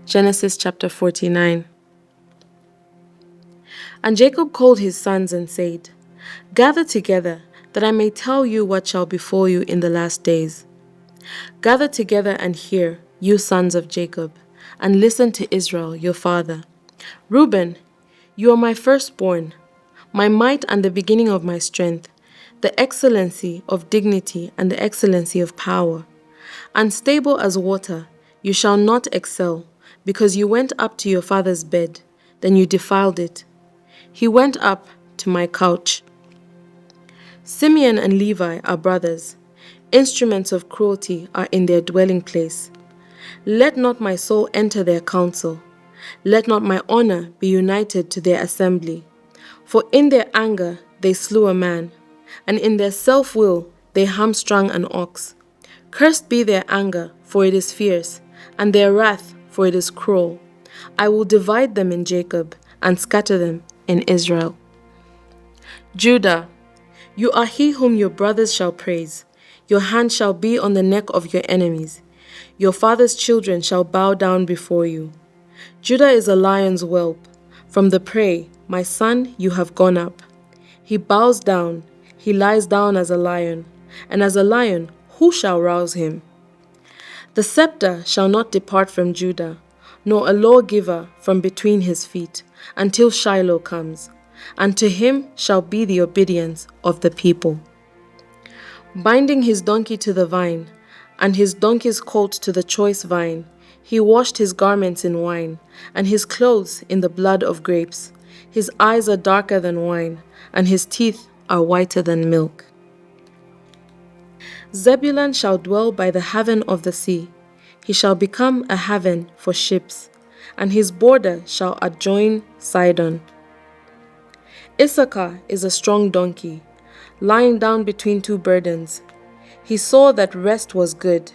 Genesis chapter 49. And Jacob called his sons and said, Gather together, that I may tell you what shall befall you in the last days. Gather together and hear, you sons of Jacob, and listen to Israel your father. Reuben, you are my firstborn, my might and the beginning of my strength, the excellency of dignity and the excellency of power. Unstable as water, you shall not excel, because you went up to your father's bed, then you defiled it. He went up to my couch. Simeon and Levi are brothers. Instruments of cruelty are in their dwelling place. Let not my soul enter their council. Let not my honor be united to their assembly. For in their anger they slew a man, and in their self-will they hamstrung an ox. Cursed be their anger, for it is fierce, and their wrath, for it is cruel. I will divide them in Jacob, and scatter them in Israel. Judah, you are he whom your brothers shall praise. Your hand shall be on the neck of your enemies. Your father's children shall bow down before you. Judah is a lion's whelp. From the prey, my son, you have gone up. He bows down, he lies down as a lion, and as a lion, who shall rouse him? The scepter shall not depart from Judah, nor a lawgiver from between his feet, until Shiloh comes, and to him shall be the obedience of the people. Binding his donkey to the vine, and his donkey's colt to the choice vine, he washed his garments in wine, and his clothes in the blood of grapes. His eyes are darker than wine, and his teeth are whiter than milk. Zebulun shall dwell by the haven of the sea. He shall become a haven for ships, and his border shall adjoin Sidon. Issachar is a strong donkey, lying down between two burdens. He saw that rest was good,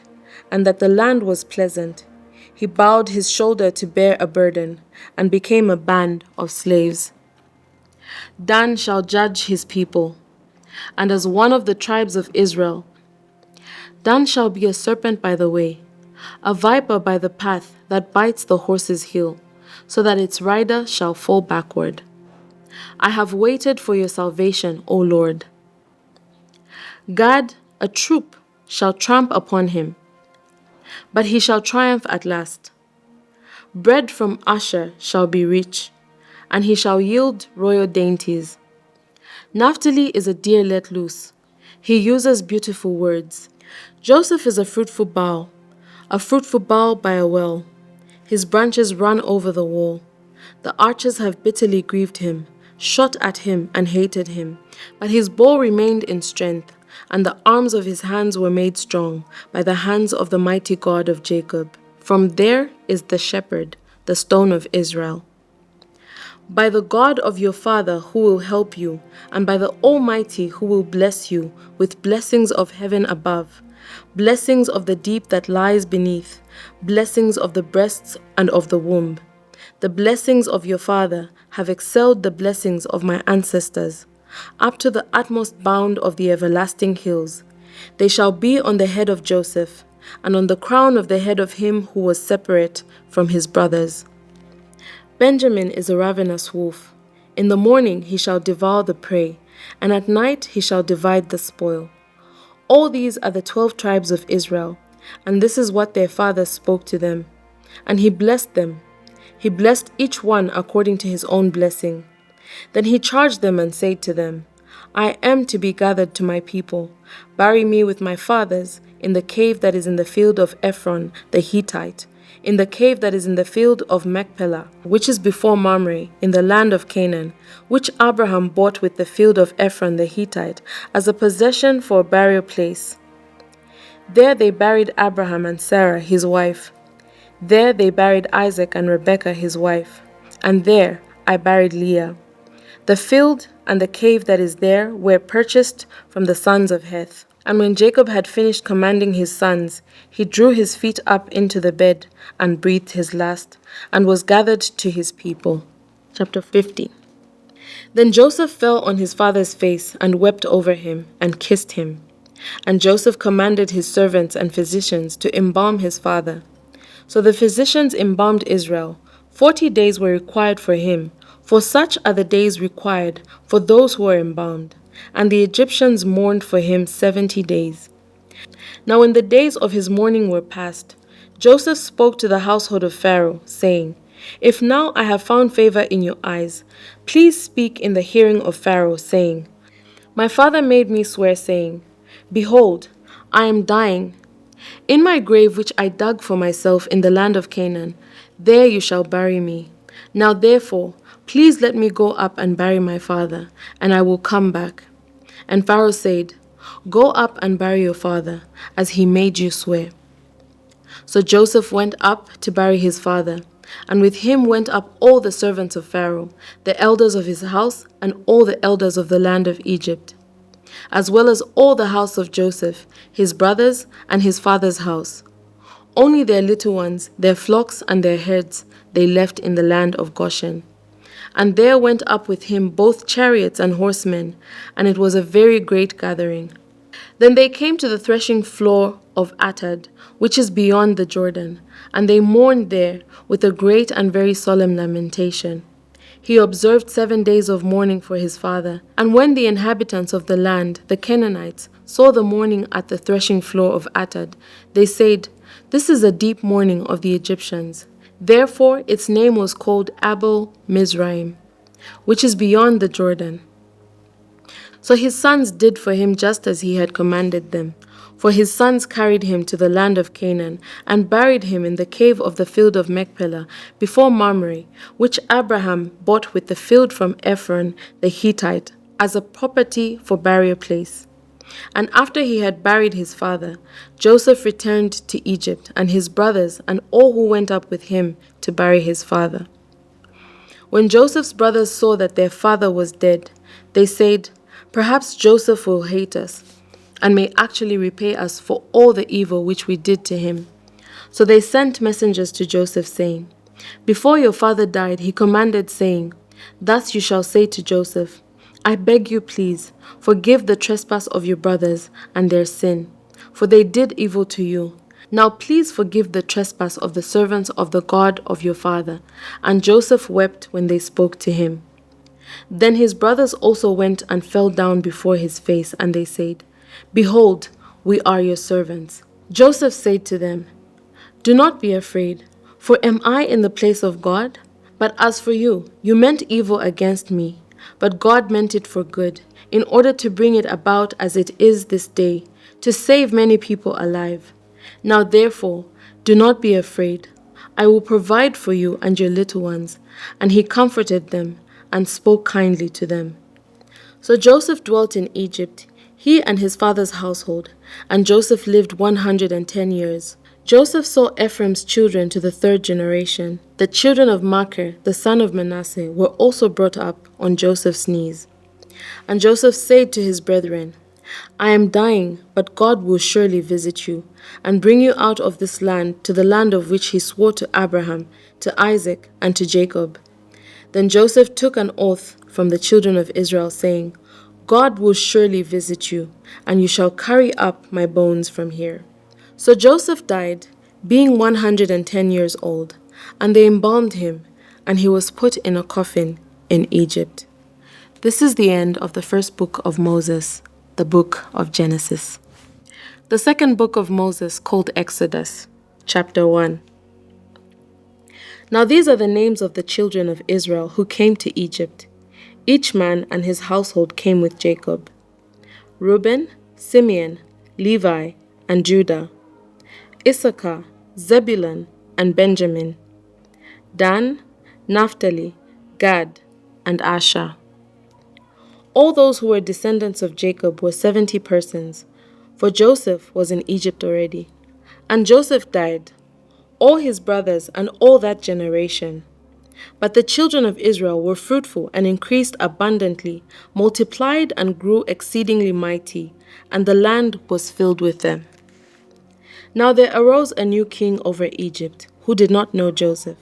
and that the land was pleasant. He bowed his shoulder to bear a burden, and became a band of slaves. Dan shall judge his people, and as one of the tribes of Israel. Dan shall be a serpent by the way, a viper by the path that bites the horse's heel, so that its rider shall fall backward. I have waited for your salvation, O Lord. Gad, a troop, shall tramp upon him, but he shall triumph at last. Bread from Asher shall be rich, and he shall yield royal dainties. Naphtali is a deer let loose. He uses beautiful words. Joseph is a fruitful bough by a well. His branches run over the wall. The archers have bitterly grieved him, shot at him and hated him. But his bow remained in strength, and the arms of his hands were made strong by the hands of the mighty God of Jacob. From there is the shepherd, the stone of Israel. By the God of your father who will help you, and by the Almighty who will bless you with blessings of heaven above, blessings of the deep that lies beneath, blessings of the breasts and of the womb. The blessings of your father have excelled the blessings of my ancestors, up to the utmost bound of the everlasting hills. They shall be on the head of Joseph, and on the crown of the head of him who was separate from his brothers. Benjamin is a ravenous wolf. In the morning he shall devour the prey, and at night he shall divide the spoil. All these are the 12 tribes of Israel, and this is what their father spoke to them. And he blessed them. He blessed each one according to his own blessing. Then he charged them and said to them, I am to be gathered to my people. Bury me with my fathers in the cave that is in the field of Ephron the Hittite, in the cave that is in the field of Machpelah, which is before Mamre, in the land of Canaan, which Abraham bought with the field of Ephron the Hittite, as a possession for a burial place. There they buried Abraham and Sarah his wife. There they buried Isaac and Rebekah his wife. And there I buried Leah. The field and the cave that is there were purchased from the sons of Heth. And when Jacob had finished commanding his sons, he drew his feet up into the bed and breathed his last, and was gathered to his people. Chapter 50. Then Joseph fell on his father's face and wept over him and kissed him. And Joseph commanded his servants and physicians to embalm his father. So the physicians embalmed Israel. 40 days were required for him, for such are the days required for those who are embalmed. And the Egyptians mourned for him 70 days. Now when the days of his mourning were past, Joseph spoke to the household of Pharaoh, saying, If now I have found favor in your eyes, please speak in the hearing of Pharaoh, saying, My father made me swear, saying, Behold, I am dying. In my grave which I dug for myself in the land of Canaan, there you shall bury me. Now therefore, please let me go up and bury my father, and I will come back. And Pharaoh said, Go up and bury your father, as he made you swear. So Joseph went up to bury his father, and with him went up all the servants of Pharaoh, the elders of his house, and all the elders of the land of Egypt, as well as all the house of Joseph, his brothers, and his father's house. Only their little ones, their flocks and their herds, they left in the land of Goshen. And there went up with him both chariots and horsemen, and it was a very great gathering. Then they came to the threshing floor of Atad, which is beyond the Jordan, and they mourned there with a great and very solemn lamentation. He observed 7 days of mourning for his father. And when the inhabitants of the land, the Canaanites, saw the mourning at the threshing floor of Atad, they said, This is a deep mourning of the Egyptians. Therefore its name was called Abel Mizraim, which is beyond the Jordan. So his sons did for him just as he had commanded them. For his sons carried him to the land of Canaan, and buried him in the cave of the field of Machpelah, before Mamre, which Abraham bought with the field from Ephron the Hittite, as a property for burial place. And after he had buried his father, Joseph returned to Egypt, and his brothers, and all who went up with him to bury his father. When Joseph's brothers saw that their father was dead, they said, Perhaps Joseph will hate us, and may actually repay us for all the evil which we did to him. So they sent messengers to Joseph, saying, Before your father died, he commanded, saying, Thus you shall say to Joseph, I beg you, please, forgive the trespass of your brothers and their sin, for they did evil to you. Now please forgive the trespass of the servants of the God of your father. And Joseph wept when they spoke to him. Then his brothers also went and fell down before his face, and they said, Behold, we are your servants. Joseph said to them, Do not be afraid, for am I in the place of God? But as for you, you meant evil against me, but God meant it for good, in order to bring it about as it is this day, to save many people alive. Now therefore, do not be afraid. I will provide for you and your little ones. And he comforted them and spoke kindly to them. So Joseph dwelt in Egypt, he and his father's household, and Joseph lived 110 years. Joseph saw Ephraim's children to the 3rd generation. The children of Machir, the son of Manasseh, were also brought up on Joseph's knees. And Joseph said to his brethren, I am dying, but God will surely visit you, and bring you out of this land to the land of which he swore to Abraham, to Isaac, and to Jacob. Then Joseph took an oath from the children of Israel, saying, God will surely visit you, and you shall carry up my bones from here. So Joseph died, being 110 years old, and they embalmed him, and he was put in a coffin in Egypt. This is the end of the first book of Moses, the book of Genesis. The second book of Moses, called Exodus, chapter 1. Now these are the names of the children of Israel who came to Egypt. Each man and his household came with Jacob: Reuben, Simeon, Levi, and Judah; Issachar, Zebulun, and Benjamin; Dan, Naphtali, Gad, and Asher. All those who were descendants of Jacob were 70 persons, for Joseph was in Egypt already. And Joseph died, all his brothers, and all that generation. But the children of Israel were fruitful and increased abundantly, multiplied and grew exceedingly mighty, and the land was filled with them. Now there arose a new king over Egypt, who did not know Joseph.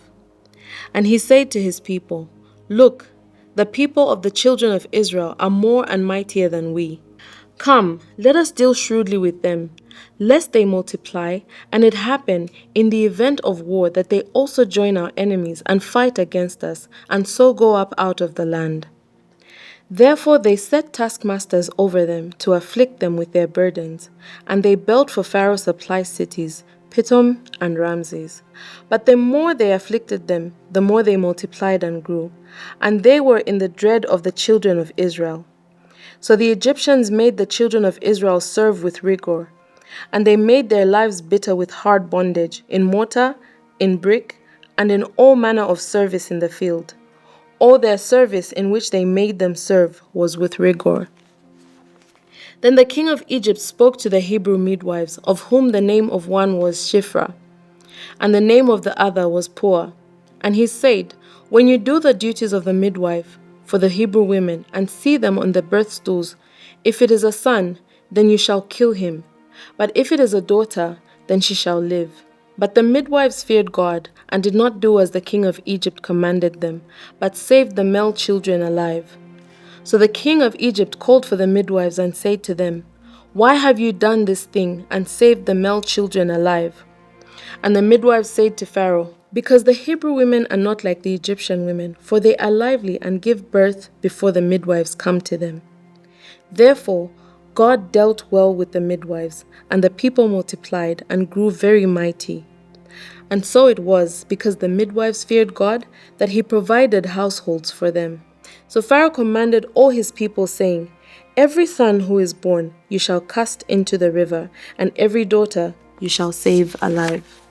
And he said to his people, Look, the people of the children of Israel are more and mightier than we. Come, let us deal shrewdly with them, lest they multiply, and it happen in the event of war that they also join our enemies and fight against us, and so go up out of the land. Therefore they set taskmasters over them to afflict them with their burdens, and they built for Pharaoh supply cities, Pithom and Ramses. But the more they afflicted them, the more they multiplied and grew, and they were in the dread of the children of Israel. So the Egyptians made the children of Israel serve with rigor, and they made their lives bitter with hard bondage, in mortar, in brick, and in all manner of service in the field. All their service in which they made them serve was with rigor. Then the king of Egypt spoke to the Hebrew midwives, of whom the name of one was Shiphrah, and the name of the other was Puah. And he said, when you do the duties of the midwife for the Hebrew women, and see them on the birth stools, if it is a son, then you shall kill him. But if it is a daughter, then she shall live. But the midwives feared God, and did not do as the king of Egypt commanded them, but saved the male children alive. So the king of Egypt called for the midwives and said to them, why have you done this thing, and saved the male children alive? And the midwives said to Pharaoh, because the Hebrew women are not like the Egyptian women, for they are lively and give birth before the midwives come to them. Therefore God dealt well with the midwives, and the people multiplied and grew very mighty. And so it was, because the midwives feared God, that he provided households for them. So Pharaoh commanded all his people, saying, every son who is born you shall cast into the river, and every daughter you shall save alive.